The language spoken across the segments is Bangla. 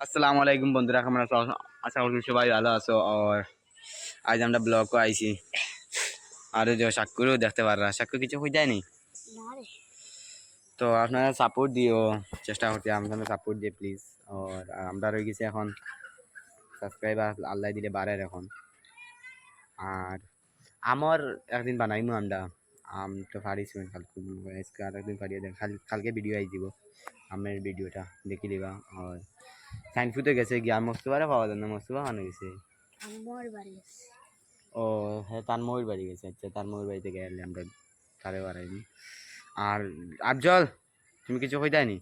আসসালামু আলাইকুম বন্ধুরা, কেমন আছো? আশা করি সবাই ভালো আছো। আর আজ আমরা ব্লগও আইছি, আর যে সাক্ষুরও দেখতে পাররা, সাক্ষু কিছু হয়ে যায়নি। তো আপনারা সাপোর্ট দিও, চেষ্টা করতে আপনারা সাপোর্ট দিয়ে প্লিজ। আর আমরা রয়ে গেছি এখন সাবস্ক্রাইবার আল্লাহ দিলে বাড়ার এখন। আর আমার একদিন বানাইমু আমরা আম তো পারিস কালকে আর একদিন পারিয়ে দেন, কালকে ভিডিও আই দিব আমের ভিডিওটা দেখি দিবা। আর সাইনফুতে গেছে গিয়া মোস্তফারে পাওয়া যায় না, মোস্তফা খানো গেছে। ও হ্যাঁ, তার ময়ূর বাড়ি গেছে। আচ্ছা, তার ময়ূর বাড়িতে গেলে আমরা তারে বাড়াইনি। আর আফজল তুমি কিছু কই দেয়নি?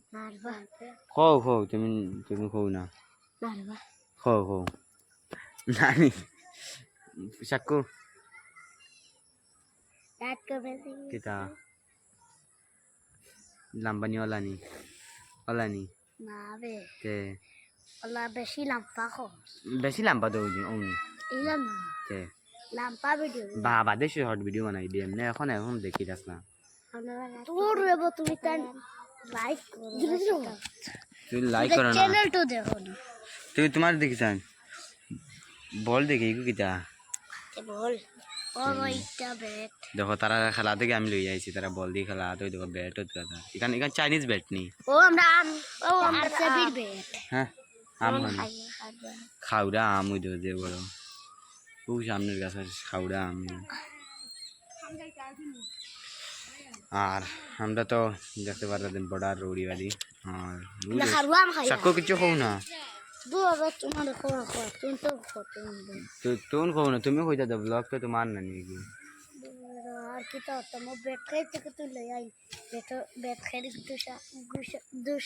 খো খো তুমি তুমি খো না, খো খো নানি সাক্কু কিতা লাম্বানি ওলানি ওলানি তে বেশি লাম্পা বেশি লাম্বা তো ওনি ইলাম তে লাম্পা ভিডিও বাবা দেশে শর্ট ভিডিও বানাই দিই এমনি এখন এখন দেখি যাস না। তোর রেব তুমি তার লাইক করো, তুই লাইক করো না, চ্যানেল তো দেখো না। তুই তোমার দেখিস বল দেখি কিতা বল ও ওইটা ব্যাট দেখো তারা খেলা থেকে আমি লই আইছি, তারা বল দিয়ে খেলা তো দেখো ব্যাট হতো এখানে এখানে চাইনিজ ব্যাট নি। ও আমরা আমরা সেবির ব্যাট হ্যাঁ আম খাওড়া আম ওই যে বড় ও সামনের গাছ খাওড়া আম। আর আমরা তো দেখতে পারতেন বর্ডার রৌড়ি বাড়ি। আর সাক্ষ্য কিছু খাও না, তোমার খবর তুমি তো তুমি খাও না, তুমি কইতা দাও ব্লগ তো তোমার না নাকি? আর কি তো তোমার ব্যাট খাইতে তুই লই আই ব্যাট খাইতে দুশ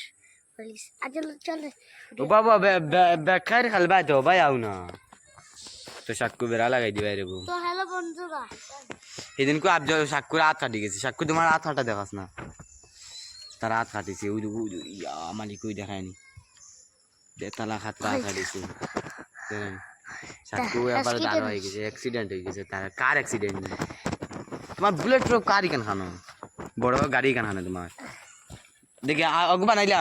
পুলিশ আজ চল ও বাবা বেখার খেলবা তো ভাই আও না তো সাক্কু বেড়া লাগাই দিবা রে। তো হ্যালো বন্ধুরা, সেদিন কো আপ সাক্কুর হাত কাটি গেছে, সাক্কু তোমার হাত কাটা দেখাস না, তার হাত কাটিছে ওই মালিক ওই দেখায়নি বেতালা হাত কাটিছে। সাক্কু এবার দাঁড় হয়ে গেছে, অ্যাক্সিডেন্ট হয়ে গেছে। তার কার অ্যাক্সিডেন্ট? তোমার বুলেট প্রুফ কার কেন খানো, বড় গাড়ি কেন খানো তোমার? দেখি অগ বানাইলে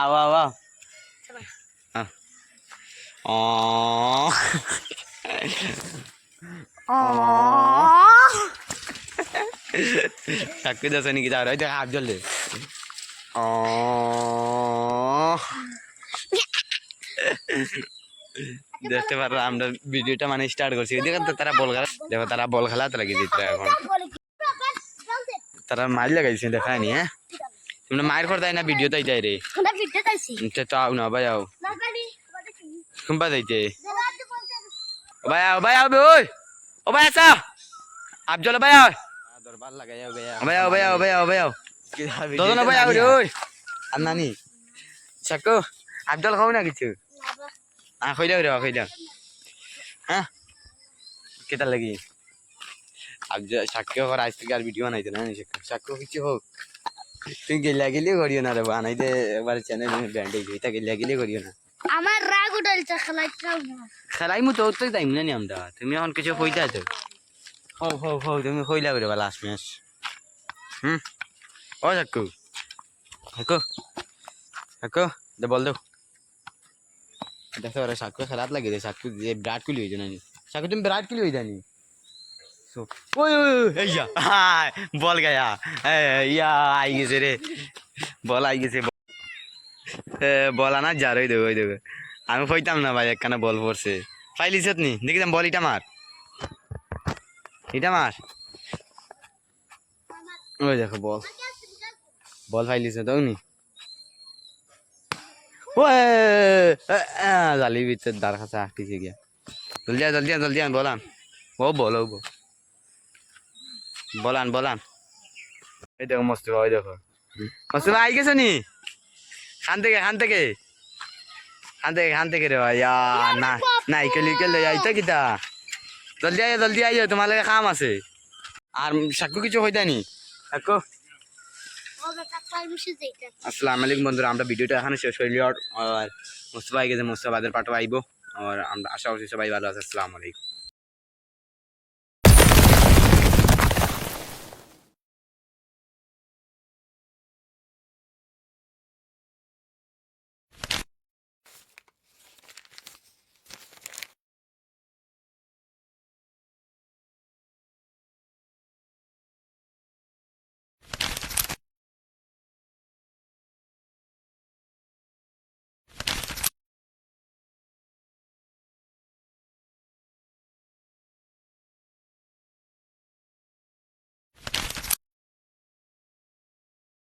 আও আও সাক্ষী দাস নাকি যা রয় দেখা আফজল দে দেখতে পারো আমরা ভিডিওটা মানে স্টার্ট করছি। দেখো তারা বল খেলা, দেখো তারা বল খেলাতে লাগিয়ে দিচ্ছে এখন, তারা মাইল লাগাইছে দেখায়নি। হ্যাঁ তোমরা মায়ের করতে না ভিডিও তাই যাই রে তো আও না ভাই আও কুম্পা যাইতে ভাই আও ভাই আও ওই ও ভাই আসা আফজল ভাই আও দরবার লাগাই আও ভাই আও ভাই আও ভাই আও ভাই আও দাদা না ভাই আও রে ওই আর নানি সাকো আফজল খাও না কিছু কই দাও রে কই দাও। হ্যাঁ কেটা লাগি আফজল সাকো আর আজ থেকে আর ভিডিও বানাইতে না সাকো কিছু হোক তুই গেলা গেলে করিও না রে বানাইতে একবার চ্যানেল ব্যান্ড হয়ে গেছে গেলা গেলে করিও না। আমার রাগ উঠাইছে খেলাইতাম না, খেলাইমু তো তো যাইম না নি আমরা, তুমি এখন কিছু কইতা তো হো হো হো তুমি কইলা করে বা লাস্ট ম্যাচ। ও সাকু সাকু সাকু দে বল দাও দেখো রে সাকু খেলাত লাগি রে, সাকু যে বিরাট কোহলি হইছে না নি, সাকু তুমি বিরাট কোহলি হইতা নি। ওই এই যা বল গায়া ইয়া আই গেছে রে, বল আই গেছে। বল আনা যা রই দেবে ওই দেবে, আমি কইতাম না ভাই একখানা বল পড়ছে ফাইলিস নি দেখিতাম বল এটা মার এটা মার। ওই দেখো বল বল ফাইলিস তো নি ও জালি ভিতর দার কাছে আসতেছে গিয়া জলদি আন বলান ও বল বলান বলান। এই দেখো মস্তিবা, ওই দেখো মস্তিবা আই গেছে নি খান থেকে রে ভাই না নাই কেলে আইতা কিতা জলদি আইও তোমার লাগে কাম আছে। আর সাক্কু কিছু হইতা নি সাক্কু। আসসালামু আলাইকুম বন্ধুরা, আমরা ভিডিওটা এখানে শেষ হইলি। আর মুস্তফা আই গেছে, মুস্তফা বাদের পাঠও আইব। আর আমরা আশা করছি সবাই ভালো আছে। আসসালামু আলাইকুম।